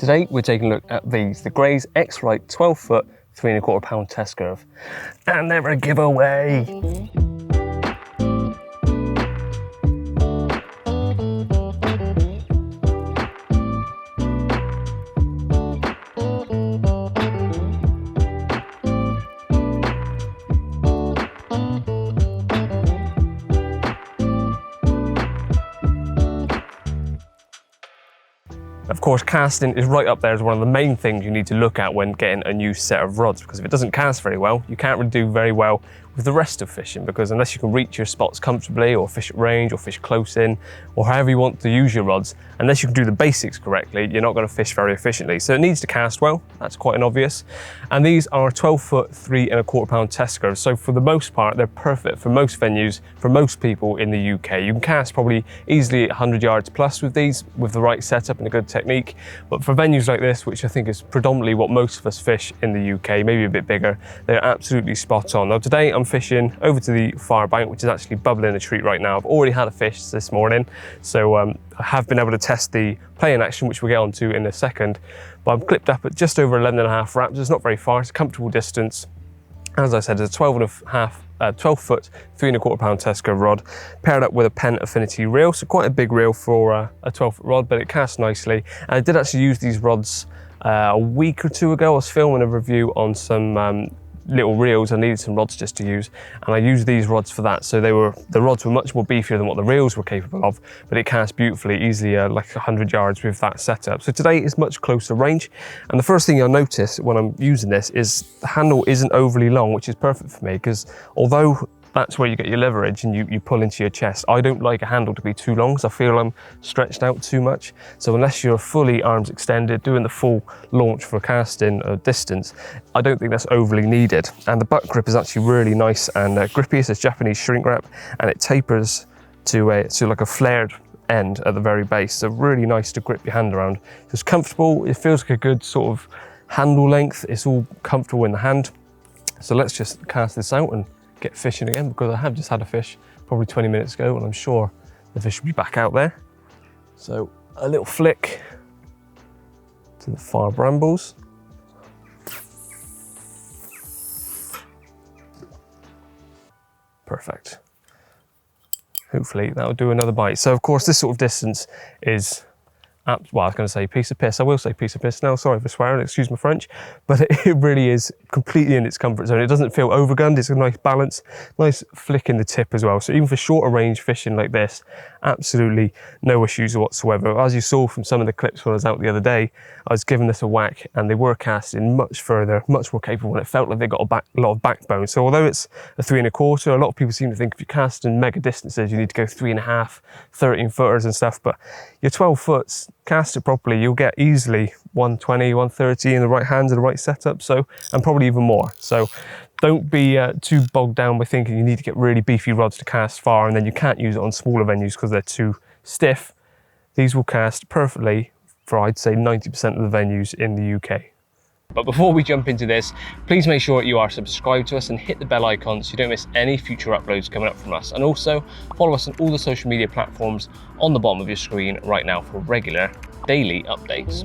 Today we're taking a look at these, the Gray's X-Flite 12-foot 3¼ test curve. And they're a giveaway! Of course, casting is right up there as one of the main things you need to look at when getting a new set of rods, because if it doesn't cast very well, you can't really do very well with the rest of fishing, because unless you can reach your spots comfortably or fish at range or fish close in or however you want to use your rods, unless you can do the basics correctly, you're not going to fish very efficiently. So it needs to cast well, that's quite an obvious. And these are 12-foot 3¼ test curves. So for the most part, they're perfect for most venues, for most people in the UK. You can cast probably easily 100 yards plus with these, with the right setup and a good technique. But for venues like this, which I think is predominantly what most of us fish in the UK, maybe a bit bigger, they're absolutely spot on. Now today I'm fishing over to the far bank, which is actually bubbling a treat right now. I've already had a fish this morning, so I have been able to test the play in action, which we'll get onto in a second. But I'm clipped up at just over 11.5 wraps. It's not very far, it's a comfortable distance. As I said, it's a 12-foot 3¼ test curve rod, paired up with a Penn Affinity reel, so quite a big reel for a 12-foot rod, but it casts nicely. And I did actually use these rods a week or two ago. I was filming a review on some little reels. I needed some rods just to use, and I used these rods for that. So the rods were much more beefier than what the reels were capable of, but it cast beautifully, easily like 100 yards with that setup. So today is much closer range, and the first thing you'll notice when I'm using this is the handle isn't overly long, which is perfect for me, because although that's where you get your leverage and you pull into your chest, I don't like a handle to be too long, because I feel I'm stretched out too much. So unless you're fully arms extended, doing the full launch for casting a distance, I don't think that's overly needed. And the butt grip is actually really nice and grippy. It's a Japanese shrink wrap, and it tapers to like a flared end at the very base. So really nice to grip your hand around. It's comfortable, it feels like a good sort of handle length. It's all comfortable in the hand. So let's just cast this out and get fishing again, because I have just had a fish probably 20 minutes ago, and I'm sure the fish will be back out there. So a little flick to the far brambles. Perfect. Hopefully that'll do another bite. So of course this sort of distance is, well, I was going to say piece of piss. I will say piece of piss now. Sorry for swearing, excuse my French. But it really is completely in its comfort zone. It doesn't feel overgunned. It's a nice balance, nice flick in the tip as well. So even for shorter range fishing like this, absolutely no issues whatsoever. As you saw from some of the clips when I was out the other day, I was giving this a whack and they were casting much further, much more capable, and it felt like they got a lot of backbone. So although it's a 3¼ a lot of people seem to think if you cast in mega distances, you need to go 3.5, 13-footers and stuff. But your 12 foots, cast it properly, you'll get easily 120, 130 in the right hands and the right setup, so, and probably even more. So don't be too bogged down by thinking you need to get really beefy rods to cast far and then you can't use it on smaller venues because they're too stiff. These will cast perfectly for, I'd say, 90% of the venues in the UK. But before we jump into this, please make sure you are subscribed to us and hit the bell icon so you don't miss any future uploads coming up from us. And also follow us on all the social media platforms on the bottom of your screen right now for regular daily updates.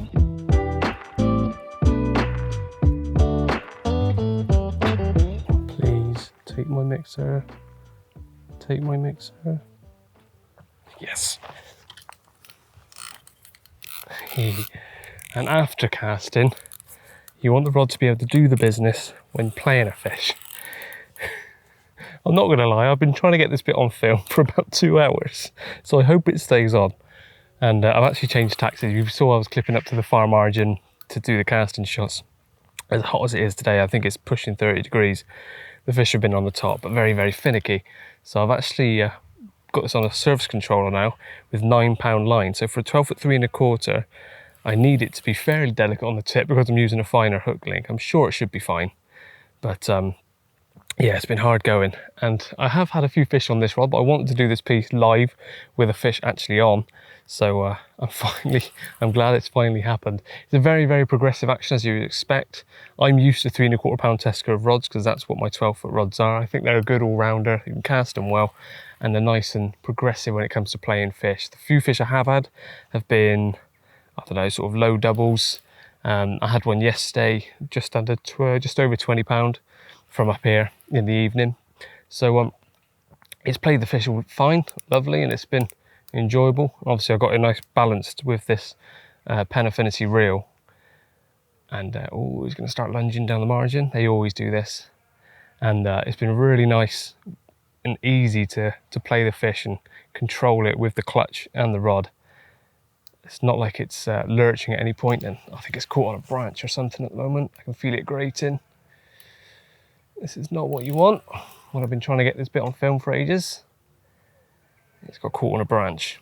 Please take my mixer. Take my mixer. Yes. And after casting, you want the rod to be able to do the business when playing a fish. I'm not going to lie, I've been trying to get this bit on film for about 2 hours, so I hope it stays on. And I've actually changed tactics. You saw I was clipping up to the far margin to do the casting shots. As hot as it is today, I think it's pushing 30 degrees. The fish have been on the top, but very, very finicky. So I've actually got this on a surface controller now with 9-pound line. So for a 12-foot 3¼ I need it to be fairly delicate on the tip because I'm using a finer hook link. I'm sure it should be fine, but yeah, it's been hard going. And I have had a few fish on this rod, but I wanted to do this piece live with a fish actually on. So I'm glad it's finally happened. It's a very, very progressive action, as you would expect. I'm used to 3¼ test curve rods because that's what my 12-foot rods are. I think they're a good all-rounder. You can cast them well, and they're nice and progressive when it comes to playing fish. The few fish I have had have been, I don't know, sort of low doubles, I had one yesterday, just over £20 from up here in the evening. So it's played the fish fine, lovely, and it's been enjoyable. Obviously I've got a nice balance with this 𝘃𝗶𝗀𝗲cie reel. And oh, he's going to start lunging down the margin. They always do this. And it's been really nice and easy to play the fish and control it with the clutch and the rod. It's not like it's lurching at any point, and I think it's caught on a branch or something at the moment. I can feel it grating. This is not what you want. Well, I've been trying to get this bit on film for ages. It's got caught on a branch.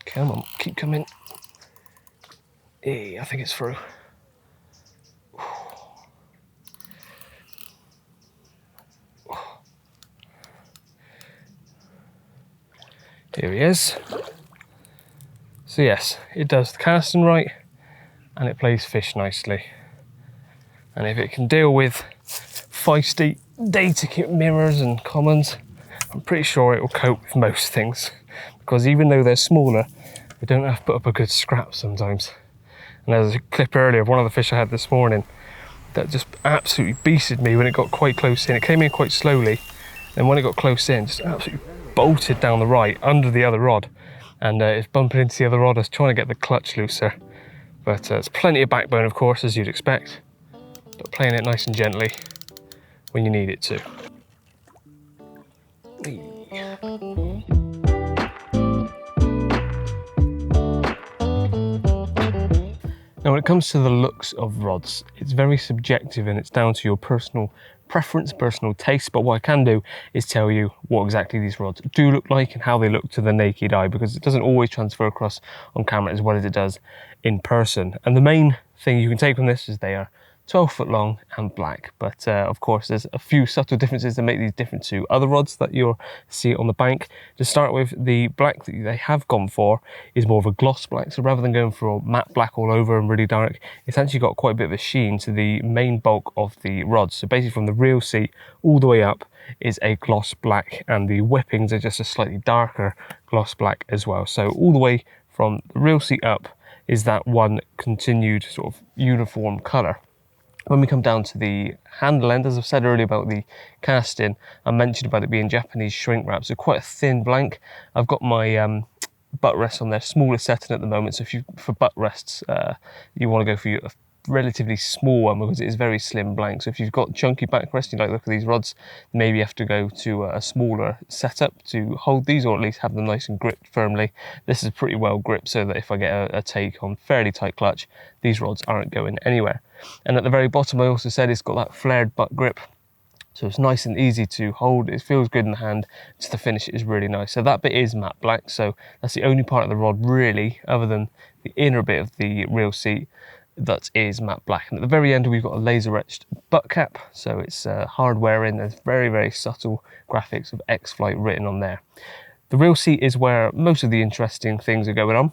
Come on, keep coming. Hey, I think it's through. Here he is. So yes, it does the casting right and it plays fish nicely. And if it can deal with feisty 𝘃𝗶𝗃𝗲𝗃 and commons, I'm pretty sure it will cope with most things. Because even though they're smaller, they don't have to put up a good scrap sometimes. And there's a clip earlier of one of the fish I had this morning that just absolutely beasted me when it got quite close in. It came in quite slowly, and when it got close in, just absolutely bolted down the right under the other rod. And it's bumping into the other rod. I was trying to get the clutch looser. But it's plenty of backbone, of course, as you'd expect. But playing it nice and gently when you need it to. Now, when it comes to the looks of rods, it's very subjective and it's down to your personal preference, personal taste. But what I can do is tell you what exactly these rods do look like and how they look to the naked eye, because it doesn't always transfer across on camera as well as it does in person. And the main thing you can take from this is they are 12 foot long and black, but of course there's a few subtle differences that make these different to other rods that you'll see on the bank. To start with, the black that they have gone for is more of a gloss black, so rather than going for a matte black all over and really dark, it's actually got quite a bit of a sheen to the main bulk of the rods. So basically from the reel seat all the way up is a gloss black, and the whippings are just a slightly darker gloss black as well. So all the way from the reel seat up is that one continued sort of uniform colour. When we come down to the handle end, as I've said earlier about the casting, I mentioned about it being Japanese shrink wrap, so quite a thin blank. I've got my butt rests on their smaller setting at the moment, so if you, for butt rests, you want to go for a relatively small one because it is very slim blank. So if you've got chunky backrest, you like look at these rods, maybe you have to go to a smaller setup to hold these, or at least have them nice and gripped firmly. This is pretty well gripped, so that if I get a take on fairly tight clutch, these rods aren't going anywhere. And at the very bottom, I also said it's got that flared butt grip, so it's nice and easy to hold. It feels good in the hand. Just the finish is really nice. So that bit is matte black, so that's the only part of the rod really, other than the inner bit of the reel seat, that is matte black. And at the very end, we've got a laser etched butt cap, so it's hard wearing. There's very, very subtle graphics of X-Flite written on there. The reel seat is where most of the interesting things are going on,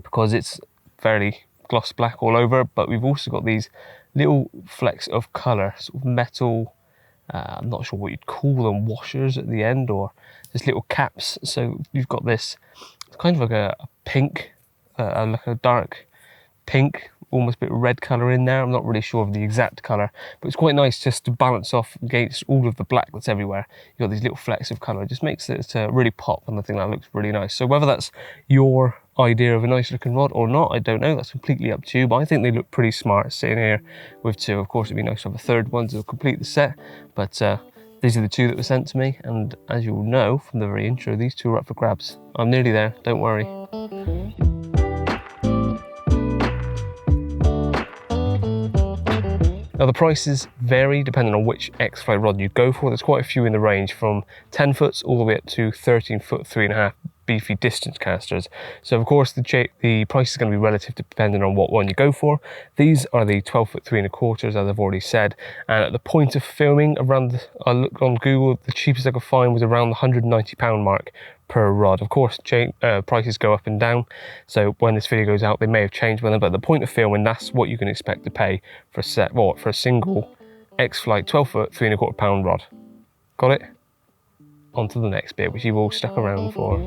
because it's fairly gloss black all over, but we've also got these little flecks of colour, sort of metal, I'm not sure what you'd call them, washers at the end, or just little caps. So you've got this, it's kind of like a pink, like a dark pink, almost a bit of red colour in there. I'm not really sure of the exact colour, but it's quite nice just to balance off against all of the black that's everywhere. You've got these little flecks of colour. It just makes it really pop, and I think that looks really nice. So whether that's your idea of a nice looking rod or not, I don't know. That's completely up to you, but I think they look pretty smart sitting here with two. Of course, it'd be nice to have a third one to complete the set, but these are the two that were sent to me, and as you'll know from the very intro, these two are up for grabs. I'm nearly there, don't worry. Now the prices vary depending on which X-Flite rod you go for. There's quite a few in the range from 10 foots all the way up to 13 foot 3.5 beefy distance casters. So of course the price is going to be relative depending on what one you go for. These are the 12 foot 3.25, as I've already said, and at the point of filming, I looked on Google, the cheapest I could find was around the £190 mark per rod. Of course prices go up and down, so when this video goes out they may have changed with them, but at the point of filming, that's what you can expect to pay for a single X-Flite 12 foot 3.25 rod. Got it? On to the next bit, which you've all stuck around for.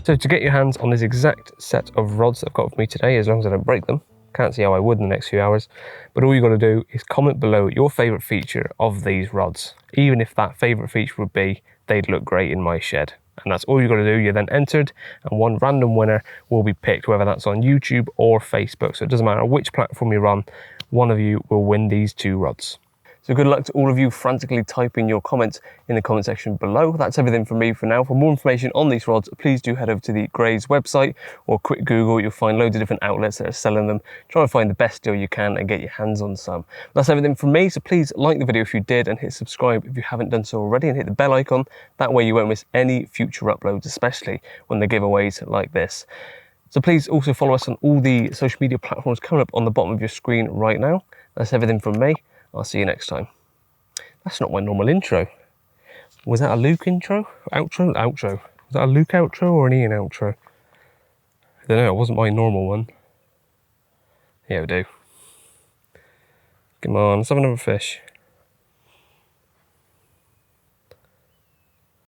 So to get your hands on this exact set of rods that I've got with me today, as long as I don't break them, can't see how I would in the next few hours, but all you got to do is comment below your favourite feature of these rods, even if that favourite feature would be they'd look great in my shed. And that's all you got to do. You're then entered and one random winner will be picked, whether that's on YouTube or Facebook. So it doesn't matter which platform you're on, one of you will win these 2 rods. So good luck to all of you frantically typing your comments in the comment section below. That's everything from me for now. For more information on these rods, please do head over to the Gray's website or a quick Google. You'll find loads of different outlets that are selling them. Try and find the best deal you can and get your hands on some. That's everything from me. So please like the video if you did and hit subscribe if you haven't done so already, and hit the bell icon. That way you won't miss any future uploads, especially when the giveaways like this. So please also follow us on all the social media platforms coming up on the bottom of your screen right now. That's everything from me. I'll see you next time. That's not my normal intro. Was that a Luke intro? Outro? Outro. Was that a Luke outro or an Ian outro? I don't know, it wasn't my normal one. Yeah, we do. Come on, let's have another fish.